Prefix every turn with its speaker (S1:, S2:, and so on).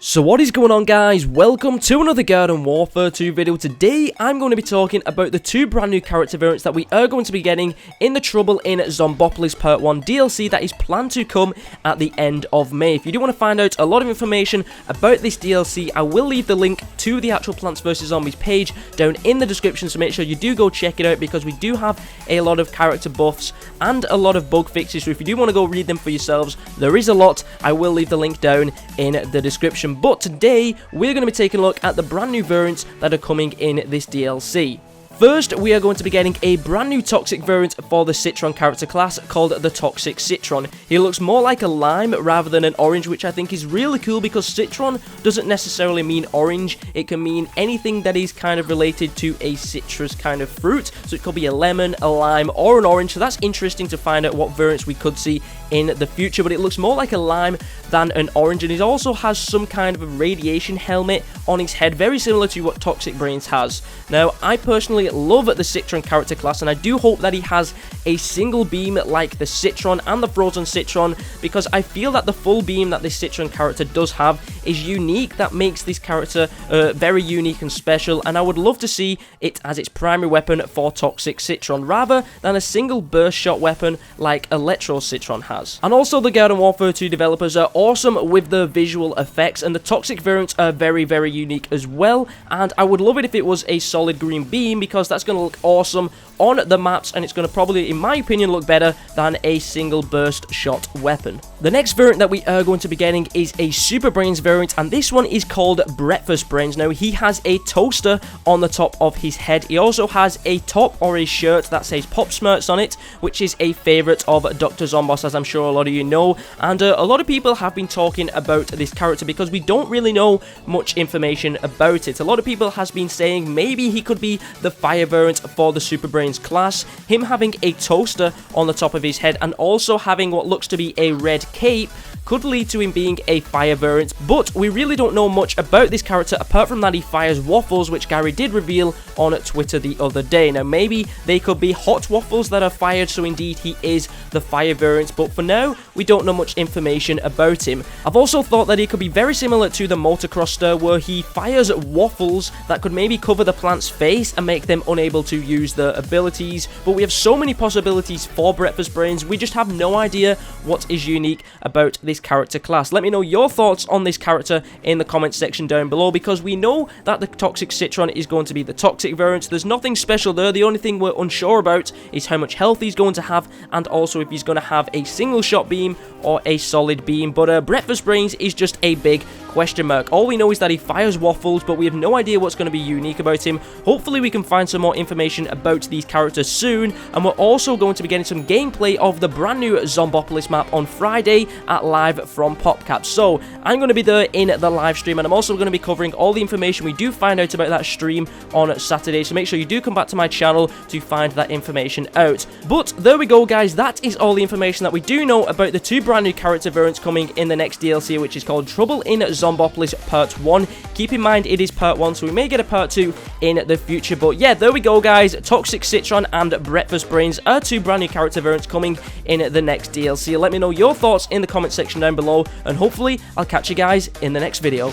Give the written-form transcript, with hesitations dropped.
S1: So what is going on, guys? Welcome to another Garden Warfare 2 video. Today I'm going to be talking about the two brand new character variants that we are going to be getting in the Trouble in Zombopolis Part 1 DLC that is planned to come at the end of May. If you do want to find out a lot of information about this DLC, I will leave the link to the actual Plants vs Zombies page down in the description, so make sure you do go check it out because we do have a lot of character buffs and a lot of bug fixes. So if you do want to go read them for yourselves, there is a lot. I will leave the link down in the description. But today, we're going to be taking a look at the brand new variants that are coming in this DLC. First, we are going to be getting a brand new toxic variant for the Citron character class called the Toxic Citron. He looks more like a lime rather than an orange, which I think is really cool because Citron doesn't necessarily mean orange. It can mean anything that is kind of related to a citrus kind of fruit. So it could be a lemon, a lime, or an orange. So that's interesting to find out what variants we could see in the future, but it looks more like a lime than an orange, and he also has some kind of a radiation helmet on his head, very similar to what Toxic Brainz has. Now, I personally love the Citron character class, and I do hope that he has a single beam like the Citron and the Frozen Citron, because I feel that the full beam that this Citron character does have is unique. That makes this character very unique and special, and I would love to see it as its primary weapon for Toxic Citron, rather than a single burst shot weapon like Electro Citron has. And also, the Garden Warfare 2 developers are awesome with the visual effects, and the Toxic variants are very, very unique as well, and I would love it if it was a solid green beam, because that's going to look awesome on the maps, and it's going to probably, in my opinion, look better than a single burst shot weapon. The next variant that we are going to be getting is a Super Brainz variant, and this one is called Breakfast Brainz. Now, he has a toaster on the top of his head. He also has a top or a shirt that says Pop Smirts on it, which is a favorite of Dr. Zombos, as I'm sure a lot of you know, and a lot of people have been talking about this character because we don't really know much information about it. A lot of people has been saying maybe he could be the fire variant for the Super Brainz class, him having a toaster on the top of his head and also having what looks to be a red cape could lead to him being a fire variant, but we really don't know much about this character apart from that he fires waffles, which Gary did reveal on Twitter the other day. Now, maybe they could be hot waffles that are fired, so indeed he is the fire variant, but for now, we don't know much information about him. I've also thought that he could be very similar to the Motocross star, where he fires waffles that could maybe cover the plant's face and make them unable to use their abilities, but we have so many possibilities for Breakfast Brainz, we just have no idea what is unique about this character class. Let me know your thoughts on this character in the comment section down below, because we know that the Toxic Citron is going to be the toxic variant. There's nothing special there. The only thing we're unsure about is how much health he's going to have, and also if he's going to have a single shot beam or a solid beam. But Breakfast Brainz is just a big question mark. All we know is that he fires waffles, but we have no idea what's going to be unique about him. Hopefully we can find some more information about these characters soon, and we're also going to be getting some gameplay of the brand new Zombopolis map on Friday at Live from PopCap. So I'm going to be there in the live stream, and I'm also going to be covering all the information we do find out about that stream on Saturday, so make sure you do come back to my channel to find that information out. But there we go, guys, that is all the information that we do know about the two brand new character variants coming in the next DLC, which is called Trouble in Zombopolis Part 1. Keep in mind it is Part 1, so we may get a Part 2 in the future, but yeah, there we go, guys. Toxic Citron and Breakfast Brainz are two brand new character variants coming in the next DLC. Let me know your thoughts in the comment section down below, and hopefully I'll catch you guys in the next video.